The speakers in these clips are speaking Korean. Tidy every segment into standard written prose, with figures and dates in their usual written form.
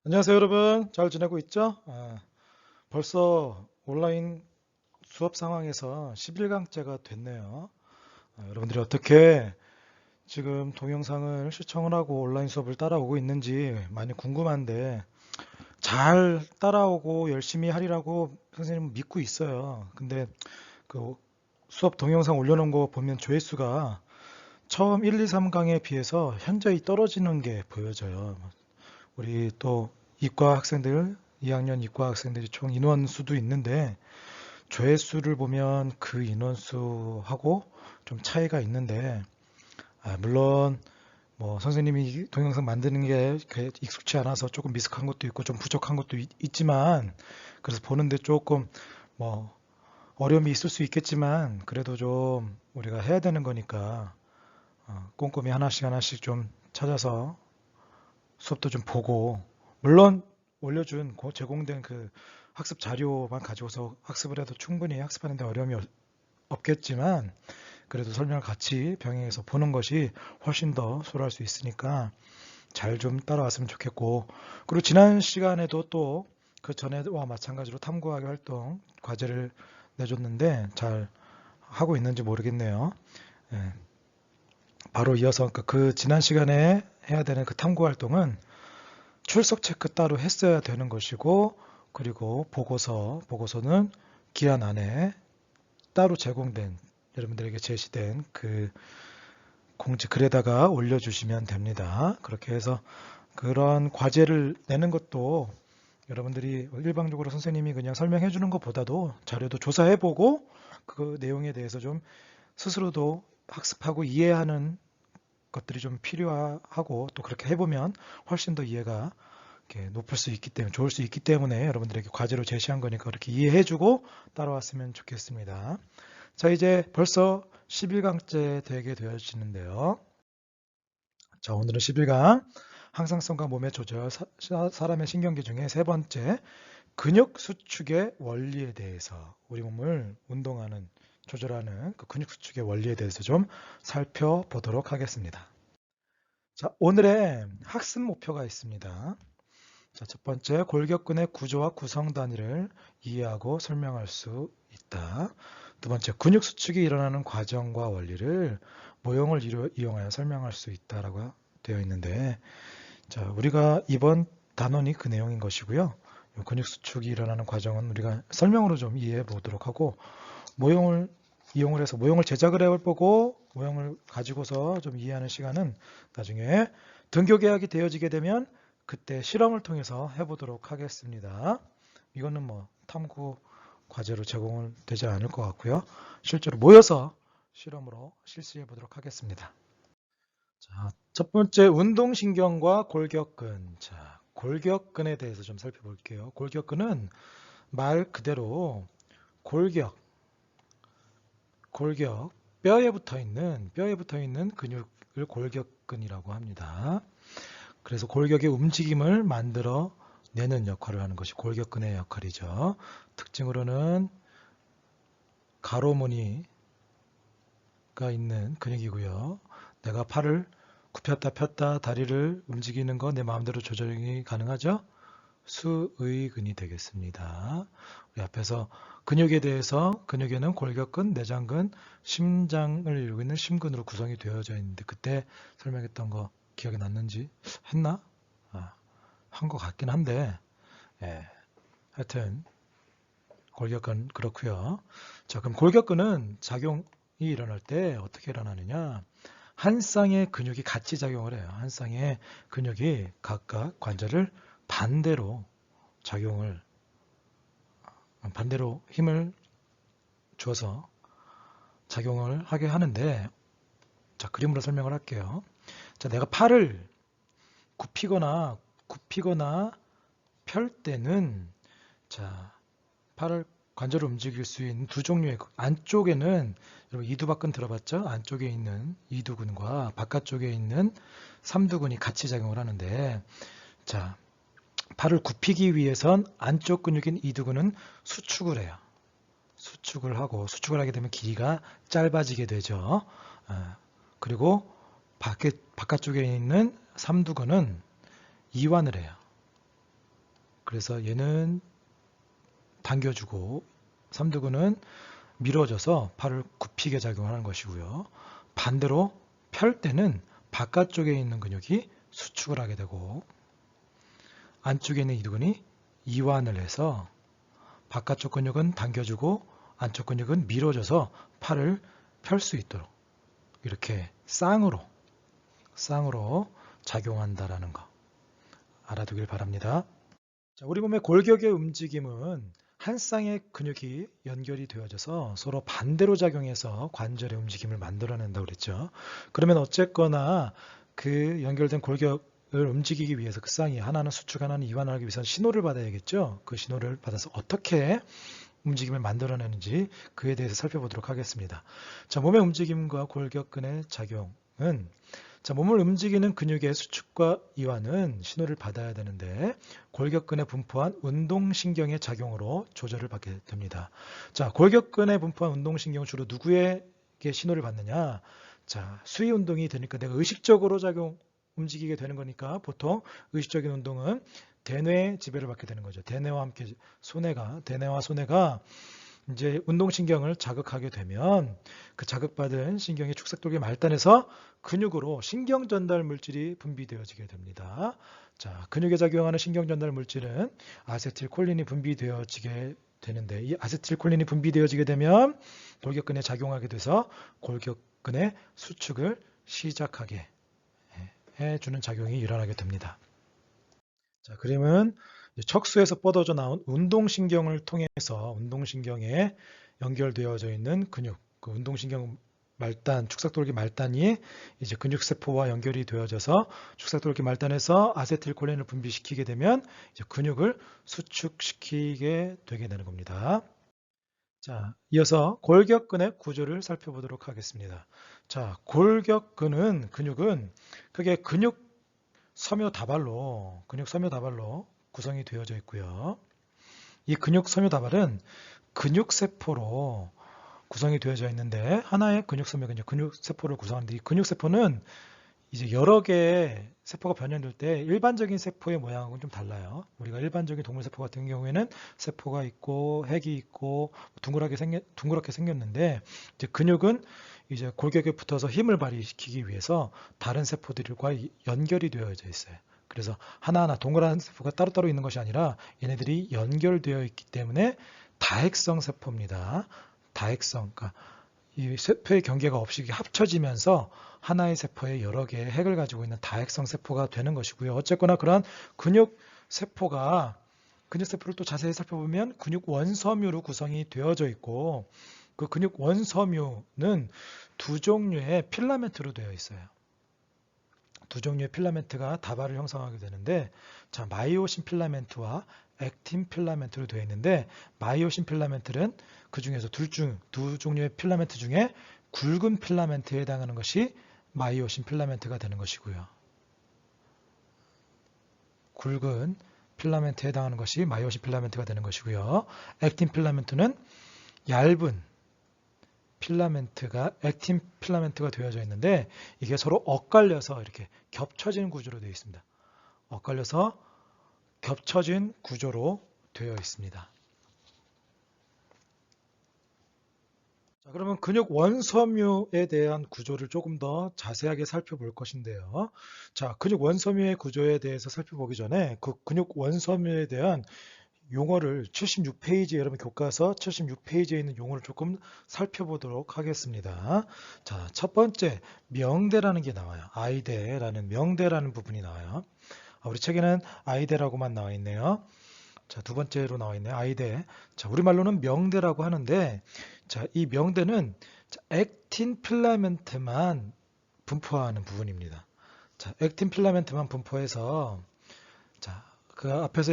안녕하세요, 여러분. 잘 지내고 있죠? 벌써 온라인 수업 상황에서 11강째가 됐네요. 여러분들이 어떻게 지금 동영상을 시청을 하고 온라인 수업을 따라오고 있는지 많이 궁금한데 잘 따라오고 열심히 하리라고 선생님은 믿고 있어요. 근데 그 수업 동영상 올려놓은 거 보면 조회수가 처음 1, 2, 3강에 비해서 현저히 떨어지는 게 보여져요. 우리 또 이과 학생들, 2학년 이과 학생들이 총 인원수도 있는데 조회수를 보면 그 인원수하고 좀 차이가 있는데 물론 뭐 선생님이 동영상 만드는 게 익숙치 않아서 조금 미숙한 것도 있고 좀 부족한 것도 있지만 그래서 보는데 조금 뭐 어려움이 있을 수 있겠지만 그래도 좀 우리가 해야 되는 거니까 꼼꼼히 하나씩 하나씩 좀 찾아서 수업도 좀 보고 물론 올려준 제공된 그 학습 자료만 가지고서 학습을 해도 충분히 학습하는 데 어려움이 없겠지만 그래도 설명을 같이 병행해서 보는 것이 훨씬 더 수월할 수 있으니까 잘 좀 따라왔으면 좋겠고 그리고 지난 시간에도 또 그 전에와 마찬가지로 탐구하기 활동 과제를 내줬는데 잘 하고 있는지 모르겠네요. 예, 바로 이어서 그 지난 시간에 해야 되는 그 탐구 활동은 출석 체크 따로 했어야 되는 것이고 그리고 보고서는 기한 안에 따로 제공된 여러분들에게 제시된 그 공지 글에다가 올려주시면 됩니다. 그렇게 해서 그런 과제를 내는 것도 여러분들이 일방적으로 선생님이 그냥 설명해 주는 것보다도 자료도 조사해보고 그 내용에 대해서 좀 스스로도 학습하고 이해하는 것들이 좀 필요하고 또 그렇게 해보면 훨씬 더 이해가 이렇게 높을 수 있기 때문에 좋을 수 있기 때문에 여러분들에게 과제로 제시한 거니까 그렇게 이해해주고 따라왔으면 좋겠습니다. 자, 이제 벌써 11강째 되게 되어지는데요. 자, 오늘은 11강 항상성과 몸의 조절 사람의 신경계 중에 세 번째 근육 수축의 원리에 대해서 우리 몸을 운동하는 조절하는 그 근육 수축의 원리에 대해서 좀 살펴보도록 하겠습니다. 자, 오늘의 학습 목표가 있습니다. 자, 첫 번째, 골격근의 구조와 구성 단위를 이해하고 설명할 수 있다. 두 번째, 근육 수축이 일어나는 과정과 원리를 모형을 이용하여 설명할 수 있다라고 되어 있는데, 자, 우리가 이번 단원이 그 내용인 것이고요. 근육 수축이 일어나는 과정은 우리가 설명으로 좀 이해해 보도록 하고, 모형을 이용을 해서 모형을 제작을 해보고 모형을 가지고서 좀 이해하는 시간은 나중에 등교 계약이 되어지게 되면 그때 실험을 통해서 해보도록 하겠습니다. 이거는 뭐 탐구 과제로 제공은 되지 않을 것 같고요. 실제로 모여서 실험으로 실시해 보도록 하겠습니다. 자, 첫 번째 운동신경과 골격근. 자, 골격근에 대해서 좀 살펴볼게요. 골격근은 말 그대로 골격, 뼈에 붙어 있는 근육을 골격근이라고 합니다. 그래서 골격의 움직임을 만들어 내는 역할을 하는 것이 골격근의 역할이죠. 특징으로는 가로무늬가 있는 근육이고요. 내가 팔을 굽혔다 폈다 다리를 움직이는 거 내 마음대로 조절이 가능하죠. 수의근이 되겠습니다. 우리 앞에서 근육에 대해서 근육에는 골격근, 내장근, 심장을 이루고 있는 심근으로 구성이 되어져 있는데 그때 설명했던 거 기억이 났는지 했나? 한 것 같긴 한데 예, 하여튼 골격근 그렇고요. 자, 그럼 골격근은 작용이 일어날 때 어떻게 일어나느냐? 한 쌍의 근육이 같이 작용을 해요. 한 쌍의 근육이 각각 관절을 반대로 작용을 반대로 힘을 줘서 작용을 하게 하는데 자, 그림으로 설명을 할게요. 자, 내가 팔을 굽히거나 펼 때는 자, 팔을 관절을 움직일 수 있는 두 종류의 안쪽에는 여러분 이두박근 들어봤죠? 안쪽에 있는 이두근과 바깥쪽에 있는 삼두근이 같이 작용을 하는데 자, 팔을 굽히기 위해선 안쪽 근육인 이두근은 수축을 해요. 수축을 하게 되면 길이가 짧아지게 되죠. 그리고 바깥쪽에 있는 삼두근은 이완을 해요. 그래서 얘는 당겨주고 삼두근은 밀어줘서 팔을 굽히게 작용하는 것이고요. 반대로 펼 때는 바깥쪽에 있는 근육이 수축을 하게 되고 안쪽에 있는 이두근이 이완을 해서 바깥쪽 근육은 당겨주고 안쪽 근육은 밀어줘서 팔을 펼 수 있도록 이렇게 쌍으로 작용한다라는 거 알아두길 바랍니다. 자, 우리 몸의 골격의 움직임은 한 쌍의 근육이 연결이 되어져서 서로 반대로 작용해서 관절의 움직임을 만들어낸다고 그랬죠. 그러면 어쨌거나 그 연결된 골격을 움직이기 위해서 그 쌍이 하나는 수축, 하나는 이완하기 위해서 신호를 받아야겠죠. 그 신호를 받아서 어떻게 움직임을 만들어내는지 그에 대해서 살펴보도록 하겠습니다. 자, 몸의 움직임과 골격근의 작용은 몸을 움직이는 근육의 수축과 이완은 신호를 받아야 되는데 골격근에 분포한 운동신경의 작용으로 조절을 받게 됩니다. 자, 골격근에 분포한 운동신경은 주로 누구에게 신호를 받느냐? 자, 수위 운동이 되니까 내가 의식적으로 움직이게 되는 거니까 보통 의식적인 운동은 대뇌의 지배를 받게 되는 거죠. 대뇌와 함께 대뇌와 소뇌가 이제 운동신경을 자극하게 되면 그 자극받은 신경의 축삭돌기 말단에서 근육으로 신경전달 물질이 분비되어지게 됩니다. 자, 근육에 작용하는 신경전달 물질은 아세틸콜린이 분비되어지게 되는데 이 아세틸콜린이 분비되어지게 되면 골격근에 작용하게 돼서 골격근의 수축을 시작하게 해주는 작용이 일어나게 됩니다. 자, 그림은 척수에서 뻗어져 나온 운동신경을 통해서 운동신경에 연결되어져 있는 근육, 그 운동신경 말단, 축삭돌기 말단이 이제 근육세포와 연결이 되어져서 축삭돌기 말단에서 아세틸콜린을 분비시키게 되면 이제 근육을 수축시키게 되게 되는 겁니다. 자, 이어서 골격근의 구조를 살펴보도록 하겠습니다. 자, 근육은 크게 근육 섬유다발로 구성이 되어져 있고요. 이 근육 섬유다발은 근육세포로 구성이 되어져 있는데 하나의 근육섬유가 근육세포를 구성하는데 이 근육세포는 이제 여러 개의 세포가 변형될 때 일반적인 세포의 모양하고는 좀 달라요. 우리가 일반적인 동물세포 같은 경우에는 세포가 있고 핵이 있고 둥그렇게 생겼는데 이제 근육은 이제 골격에 붙어서 힘을 발휘시키기 위해서 다른 세포들과 연결이 되어져 있어요. 그래서 하나하나 동그란 세포가 따로따로 있는 것이 아니라 얘네들이 연결되어 있기 때문에 다핵성 세포입니다. 다핵성, 그러니까 이 세포의 경계가 없이 합쳐지면서 하나의 세포에 여러 개의 핵을 가지고 있는 다핵성 세포가 되는 것이고요. 어쨌거나 그러한 근육세포를 또 자세히 살펴보면 근육 원섬유로 구성이 되어져 있고 그 근육 원섬유는 두 종류의 필라멘트로 되어 있어요. 두 종류의 필라멘트가 다발을 형성하게 되는데 자, 마이오신 필라멘트와 액틴 필라멘트로 되어 있는데 마이오신 필라멘트는 그 중에서 두 종류의 필라멘트 중에 굵은 필라멘트에 해당하는 것이 마이오신 필라멘트가 되는 것이고요. 굵은 필라멘트에 해당하는 것이 마이오신 필라멘트가 되는 것이고요. 액틴 필라멘트는 얇은 액틴 필라멘트가 되어져 있는데 이게 서로 엇갈려서 이렇게 겹쳐진 구조로 되어 있습니다. 엇갈려서 겹쳐진 구조로 되어 있습니다. 자, 그러면 근육 원섬유에 대한 구조를 조금 더 자세하게 살펴볼 것인데요. 자, 근육 원섬유의 구조에 대해서 살펴보기 전에 그 근육 원섬유에 대한 용어를 76페이지 여러분 교과서 76페이지에 있는 용어를 조금 살펴보도록 하겠습니다. 자, 첫 번째 명대라는 게 나와요. 아이대라는 명대라는 부분이 나와요. 우리 책에는 아이대라고만 나와 있네요. 자, 두 번째로 나와 있네요. 아이대. 자, 우리말로는 명대라고 하는데 자, 이 명대는 액틴 필라멘트만 분포하는 부분입니다. 자, 액틴 필라멘트만 분포해서 자, 그 앞에서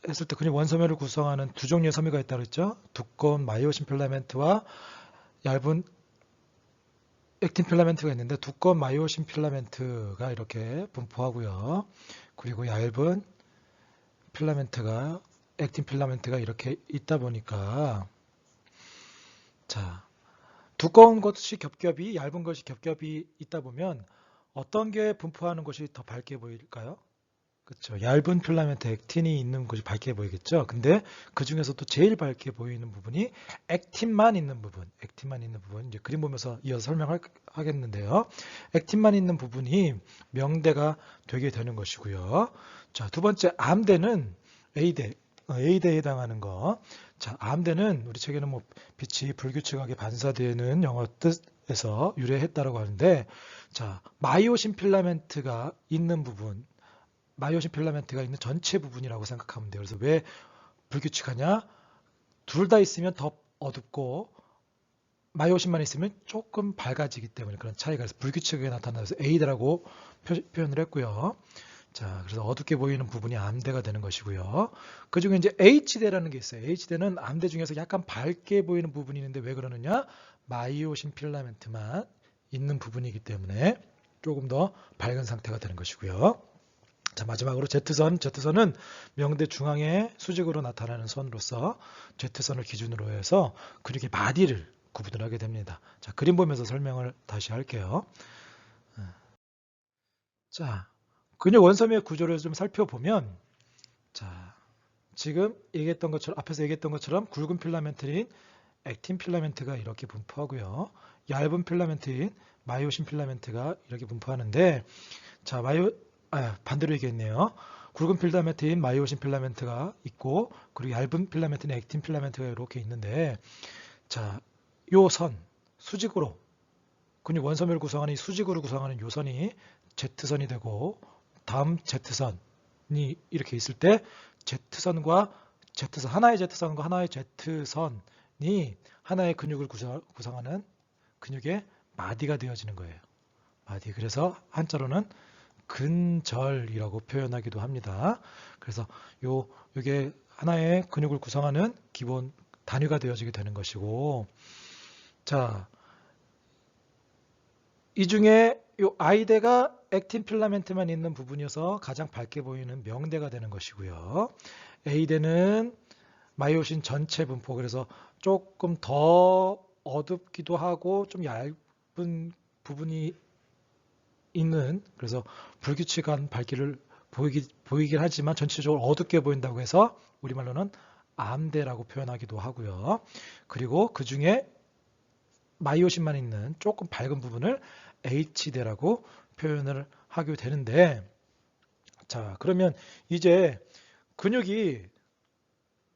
했을 때 근육 원섬유를 구성하는 두 종류의 섬유가 있다고 했죠. 두꺼운 마이오신 필라멘트와 얇은 액틴 필라멘트가 있는데 두꺼운 마이오신 필라멘트가 이렇게 분포하고요. 그리고 얇은 액틴 필라멘트가 이렇게 있다 보니까 자, 두꺼운 것이 겹겹이 얇은 것이 겹겹이 있다 보면 어떤 게 분포하는 것이 더 밝게 보일까요? 그렇죠. 얇은 필라멘트 액틴이 있는 곳이 밝게 보이겠죠. 근데 그 중에서도 제일 밝게 보이는 부분이 액틴만 있는 부분, 이제 그림 보면서 이어서 설명하겠는데요. 액틴만 있는 부분이 명대가 되게 되는 것이고요. 자, 두 번째 암대는 A대, A대에 해당하는 거. 자, 암대는 우리 책에는 뭐 빛이 불규칙하게 반사되는 영어 뜻에서 유래했다라고 하는데, 자, 마이오신 필라멘트가 있는 부분. 마이오신 필라멘트가 있는 전체 부분이라고 생각하면 돼요. 그래서 왜 불규칙하냐? 둘 다 있으면 더 어둡고 마이오신만 있으면 조금 밝아지기 때문에 그런 차이가 있어서 불규칙하게 나타나서 A대라고 표현을 했고요. 자, 그래서 어둡게 보이는 부분이 암대가 되는 것이고요. 그 중에 이제 H대라는 게 있어요. H대는 암대 중에서 약간 밝게 보이는 부분이 있는데 왜 그러느냐? 마이오신 필라멘트만 있는 부분이기 때문에 조금 더 밝은 상태가 되는 것이고요. 자, 마지막으로 Z선은 명대 중앙에 수직으로 나타나는 선으로서 Z선을 기준으로 해서 근육의 마디를 구분을 하게 됩니다. 자, 그림 보면서 설명을 다시 할게요. 자, 근육 원섬유의 구조를 좀 살펴보면, 자, 지금 얘기했던 것처럼, 앞에서 얘기했던 것처럼 굵은 필라멘트인 액틴 필라멘트가 이렇게 분포하고요. 얇은 필라멘트인 마이오신 필라멘트가 이렇게 분포하는데, 자, 반대로 얘기했네요. 굵은 필라멘트인 마이오신 필라멘트가 있고, 그리고 얇은 필라멘트인 액틴 필라멘트가 이렇게 있는데, 자, 요 선, 수직으로, 근육 원섬유를 구성하는 이 수직으로 구성하는 요 선이 Z선이 되고, 다음 Z선이 이렇게 있을 때, 하나의 Z선과 하나의 Z선이 하나의 근육을 구성하는 근육의 마디가 되어지는 거예요. 마디. 그래서 한자로는 근절이라고 표현하기도 합니다. 그래서 요게 하나의 근육을 구성하는 기본 단위가 되어지게 되는 것이고, 자, 이 중에 요 I대가 액틴 필라멘트만 있는 부분이어서 가장 밝게 보이는 명대가 되는 것이고요. A대는 마이오신 전체 분포, 그래서 조금 더 어둡기도 하고 좀 얇은 부분이 있는, 그래서 불규칙한 밝기를 보이긴 하지만 전체적으로 어둡게 보인다고 해서 우리말로는 암대라고 표현하기도 하고요. 그리고 그 중에 마이오신만 있는 조금 밝은 부분을 H대라고 표현을 하게 되는데, 자, 그러면 이제 근육이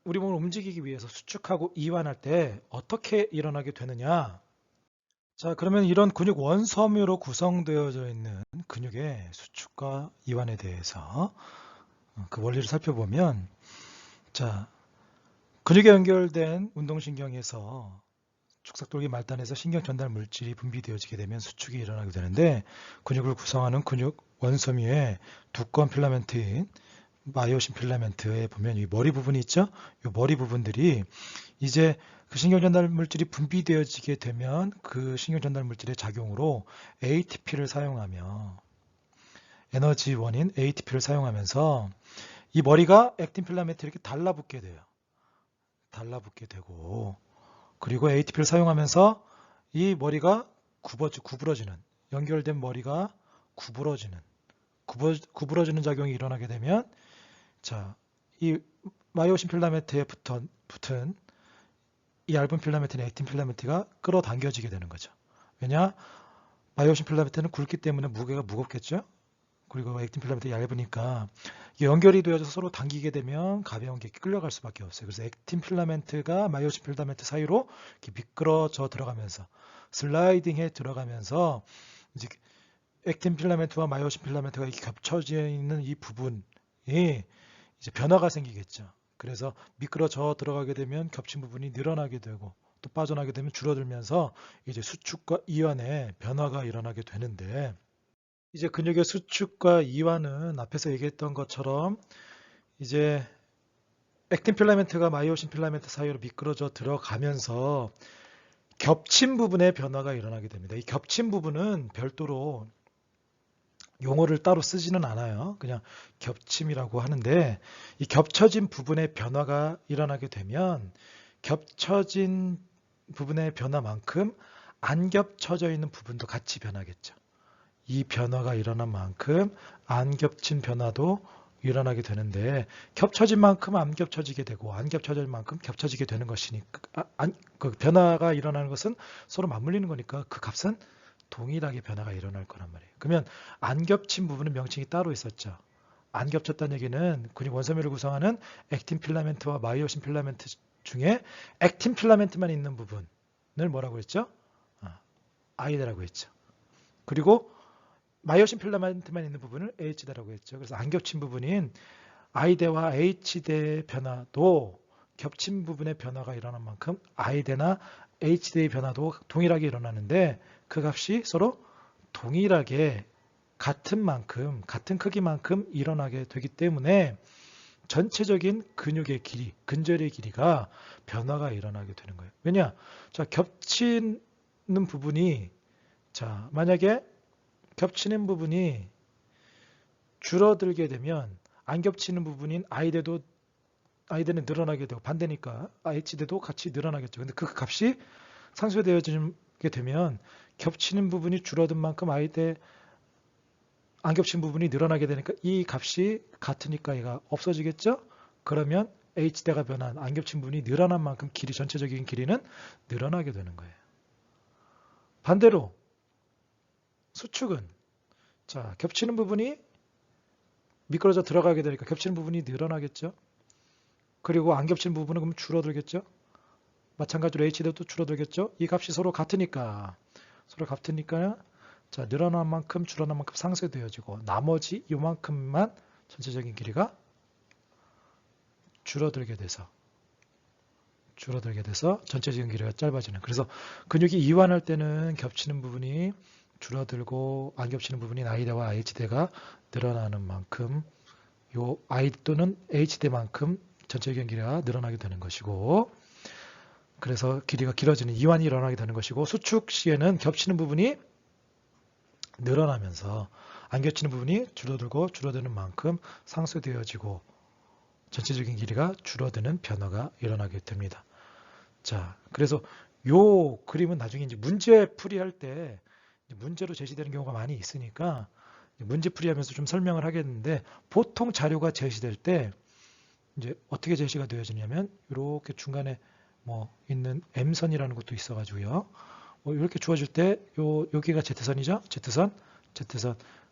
우리 몸을 움직이기 위해서 수축하고 이완할 때 어떻게 일어나게 되느냐? 자, 그러면 이런 근육 원섬유로 구성되어져 있는 근육의 수축과 이완에 대해서 그 원리를 살펴보면, 자, 근육에 연결된 운동신경에서 축삭돌기 말단에서 신경 전달 물질이 분비되어지게 되면 수축이 일어나게 되는데, 근육을 구성하는 근육 원섬유의 두꺼운 필라멘트인 마이오신 필라멘트에 보면 이 머리 부분이 있죠? 이 머리 부분들이 이제 그 신경 전달 물질이 분비되어지게 되면 그 신경 전달 물질의 작용으로 ATP를 사용하며 에너지원인 ATP를 사용하면서 이 머리가 액틴 필라멘트에 이렇게 달라붙게 돼요. 달라붙게 되고, 그리고 ATP를 사용하면서 이 머리가 구부러지는, 연결된 머리가 구부러지는 작용이 일어나게 되면, 자, 이 마이오신 필라멘트에 붙은 이 얇은 필라멘트는 액틴 필라멘트가 끌어당겨지게 되는 거죠. 왜냐? 마이오신 필라멘트는 굵기 때문에 무게가 무겁겠죠? 그리고 액틴 필라멘트가 얇으니까 이게 연결이 되어서 서로 당기게 되면 가벼운 게 끌려갈 수밖에 없어요. 그래서 액틴 필라멘트가 마이오신 필라멘트 사이로 이렇게 미끄러져 들어가면서 슬라이딩해 들어가면서 이제 액틴 필라멘트와 마이오신 필라멘트가 이렇게 겹쳐져 있는 이 부분이 이제 변화가 생기겠죠. 그래서 미끄러져 들어가게 되면 겹친 부분이 늘어나게 되고 또 빠져나게 되면 줄어들면서 이제 수축과 이완의 변화가 일어나게 되는데, 이제 근육의 수축과 이완은 앞에서 얘기했던 것처럼 이제 액틴 필라멘트가 마이오신 필라멘트 사이로 미끄러져 들어가면서 겹친 부분의 변화가 일어나게 됩니다. 이 겹친 부분은 별도로 용어를 따로 쓰지는 않아요. 그냥 겹침이라고 하는데, 이 겹쳐진 부분의 변화가 일어나게 되면 겹쳐진 부분의 변화만큼 안 겹쳐져 있는 부분도 같이 변하겠죠. 이 변화가 일어난 만큼 안 겹친 변화도 일어나게 되는데 겹쳐진 만큼 안 겹쳐지게 되고 안 겹쳐질 만큼 겹쳐지게 되는 것이니까 그 변화가 일어나는 것은 서로 맞물리는 거니까 그 값은 동일하게 변화가 일어날 거란 말이에요. 그러면 안 겹친 부분은 명칭이 따로 있었죠. 안 겹쳤다는 얘기는 근육 원소멸을 구성하는 액틴 필라멘트와 마이오신 필라멘트 중에 액틴 필라멘트만 있는 부분을 뭐라고 했죠? 아이데라고 했죠. 그리고 마이오신 필라멘트만 있는 부분을 H대라고 했죠. 그래서 안 겹친 부분인 I대와 H대의 변화도 겹친 부분의 변화가 일어난 만큼 I대나 H대의 변화도 동일하게 일어나는데 그 값이 서로 동일하게 같은 만큼, 같은 크기만큼 일어나게 되기 때문에 전체적인 근육의 길이, 근절의 길이가 변화가 일어나게 되는 거예요. 왜냐? 자, 겹치는 부분이 만약에 겹치는 부분이 줄어들게 되면 안 겹치는 부분인 I대는 늘어나게 되고 반대니까 H대도 같이 늘어나겠죠. 근데 그 값이 상쇄되어지게 되면 겹치는 부분이 줄어든 만큼 I대 안 겹친 부분이 늘어나게 되니까 이 값이 같으니까 얘가 없어지겠죠? 그러면 H대가 변한 안 겹친 부분이 늘어난 만큼 전체적인 길이는 늘어나게 되는 거예요. 반대로 수축은 겹치는 부분이 미끄러져 들어가게 되니까 겹치는 부분이 늘어나겠죠? 그리고 안 겹치는 부분은 그럼 줄어들겠죠? 마찬가지로 H대도 줄어들겠죠? 이 값이 서로 같으니까 늘어난 만큼 줄어난 만큼 상쇄되어지고 나머지 요만큼만 전체적인 길이가 줄어들게 돼서 전체적인 길이가 짧아지는. 그래서 근육이 이완할 때는 겹치는 부분이 줄어들고 안 겹치는 부분인 I대와 H대가 늘어나는 만큼 요 I 또는 H대만큼 전체적인 길이가 늘어나게 되는 것이고, 그래서 길이가 길어지는 이완이 일어나게 되는 것이고, 수축 시에는 겹치는 부분이 늘어나면서 안 겹치는 부분이 줄어드는 만큼 상쇄되어지고 전체적인 길이가 줄어드는 변화가 일어나게 됩니다. 그래서 요 그림은 나중에 이제 문제 풀이할 때 문제로 제시되는 경우가 많이 있으니까 문제 풀이하면서 좀 설명을 하겠는데, 보통 자료가 제시될 때 이제 어떻게 제시가 되어지냐면 이렇게 중간에 있는 M선이라는 것도 있어가지고요. 이렇게 주어질 때 여기가 Z선이죠.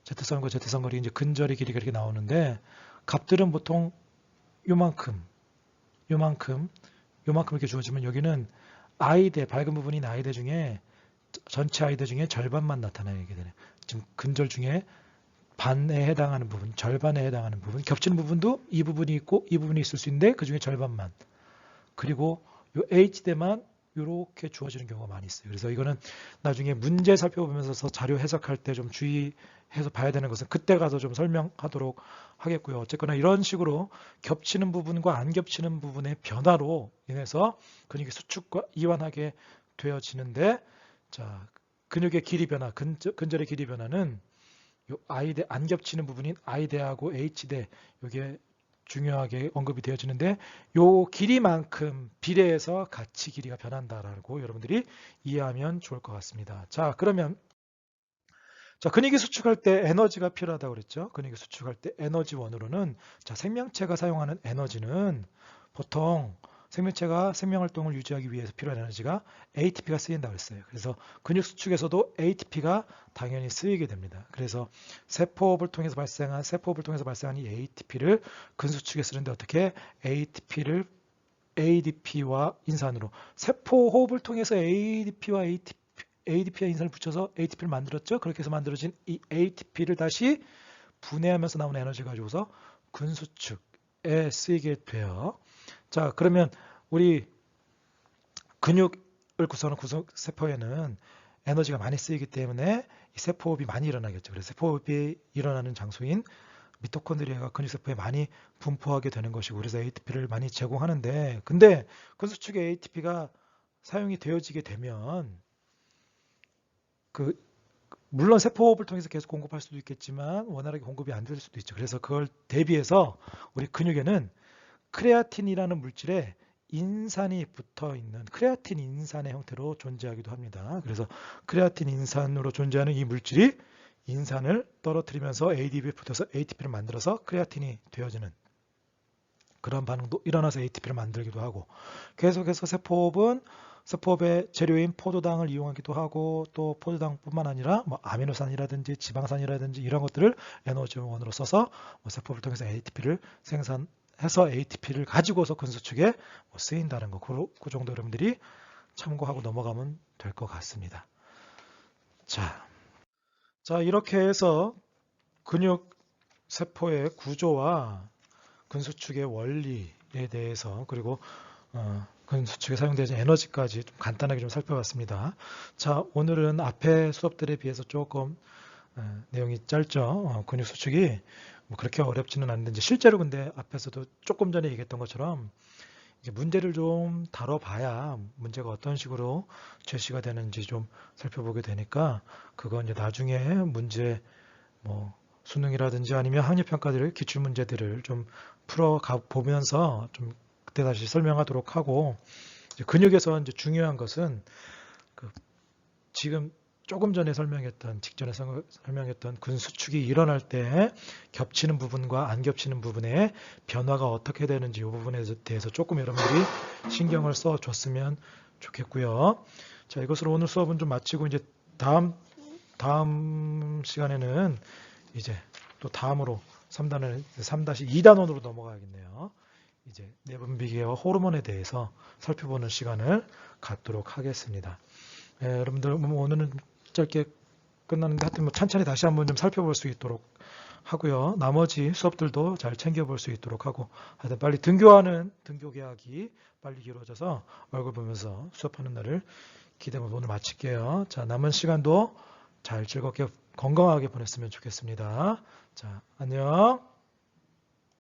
Z선과 Z선 거리 이제 근절의 길이가 이렇게 나오는데, 값들은 보통 요만큼 이렇게 주어지면 여기는 I대, 밝은 부분인 I대 중에 전체 I대 중에 절반만 나타나게 되네. 지금 근절 중에 반에 해당하는 부분, 절반에 해당하는 부분, 겹치는 부분도 이 부분이 있고 이 부분이 있을 수 있는데 그 중에 절반만. 그리고 요 H대만 이렇게 주어지는 경우가 많이 있어요. 그래서 이거는 나중에 문제 살펴보면서 자료 해석할 때 좀 주의해서 봐야 되는 것은 그때 가서 좀 설명하도록 하겠고요. 어쨌거나 이런 식으로 겹치는 부분과 안 겹치는 부분의 변화로 인해서 근육의 수축과 이완하게 되어지는데, 근육의 길이 변화, 근절의 길이 변화는 요 I대 안 겹치는 부분인 I대하고 H대 이게 중요하게 언급이 되어지는데, 요 길이만큼 비례해서 같이 길이가 변한다라고 여러분들이 이해하면 좋을 것 같습니다. 그러면 근육이 수축할 때 에너지가 필요하다고 그랬죠. 근육이 수축할 때 에너지원으로는 생명체가 사용하는 에너지는 보통 생명체가 생명활동을 유지하기 위해서 필요한 에너지가 ATP가 쓰인다고 했어요. 그래서 근육 수축에서도 ATP가 당연히 쓰이게 됩니다. 그래서 세포호흡을 통해서 발생한 이 ATP를 근수축에 쓰는데 어떻게 ATP를 ADP와 인산으로, 세포호흡을 통해서 ADP와 인산을 붙여서 ATP를 만들었죠. 그렇게 해서 만들어진 이 ATP를 다시 분해하면서 나오는 에너지 가지고서 근수축에 쓰이게 돼요. 그러면 우리 근육을 구성하는 세포에는 에너지가 많이 쓰이기 때문에 이 세포호흡이 많이 일어나겠죠. 그래서 세포호흡이 일어나는 장소인 미토콘드리아가 근육세포에 많이 분포하게 되는 것이고, 그래서 ATP를 많이 제공하는데, 근데 근수축에 ATP가 사용이 되어지게 되면 물론 세포호흡을 통해서 계속 공급할 수도 있겠지만 원활하게 공급이 안 될 수도 있죠. 그래서 그걸 대비해서 우리 근육에는 크레아틴이라는 물질에 인산이 붙어 있는 크레아틴 인산의 형태로 존재하기도 합니다. 그래서 크레아틴 인산으로 존재하는 이 물질이 인산을 떨어뜨리면서 ADP에 붙어서 ATP를 만들어서 크레아틴이 되어지는 그런 반응도 일어나서 ATP를 만들기도 하고, 계속해서 세포업의 재료인 포도당을 이용하기도 하고, 또 포도당뿐만 아니라 뭐 아미노산이라든지 지방산이라든지 이런 것들을 에너지원으로 써서 세포를 통해서 ATP를 생산해서 ATP를 가지고서 근수축에 쓰인다는 거, 그 정도 여러분들이 참고하고 넘어가면 될 것 같습니다. 자, 이렇게 해서 근육 세포의 구조와 근수축의 원리에 대해서, 그리고 근수축에 사용되는 에너지까지 좀 간단하게 좀 살펴봤습니다. 자, 오늘은 앞에 수업들에 비해서 조금 내용이 짧죠. 근육 수축이 뭐 그렇게 어렵지는 않은데, 이제 실제로 근데 앞에서도 조금 전에 얘기했던 것처럼 이제 문제를 좀 다뤄봐야 문제가 어떤 식으로 제시가 되는지 좀 살펴보게 되니까, 그건 이제 나중에 문제 뭐 수능이라든지 아니면 학력평가들 기출 문제들을 좀 풀어 보면서 좀 그때 다시 설명하도록 하고, 이제 근육에서 이제 중요한 것은 그 지금 조금 전에 직전에 설명했던 근수축이 일어날 때 겹치는 부분과 안 겹치는 부분의 변화가 어떻게 되는지 이 부분에 대해서 조금 여러분들이 신경을 써 줬으면 좋겠고요. 자, 이것으로 오늘 수업은 좀 마치고, 이제 다음 시간에는 이제 또 다음으로 3-2단원으로 넘어가야겠네요. 이제 내분비계와 호르몬에 대해서 살펴보는 시간을 갖도록 하겠습니다. 여러분들 오늘은 짧게 끝났는데 하여튼 뭐 찬찬히 다시 한번 좀 살펴볼 수 있도록 하고요. 나머지 수업들도 잘 챙겨볼 수 있도록 하고, 하여튼 빨리 등교 계약이 빨리 이루어져서 얼굴 보면서 수업하는 날을 기대하면서 오늘 마칠게요. 자, 남은 시간도 잘 즐겁게 건강하게 보냈으면 좋겠습니다. 자, 안녕.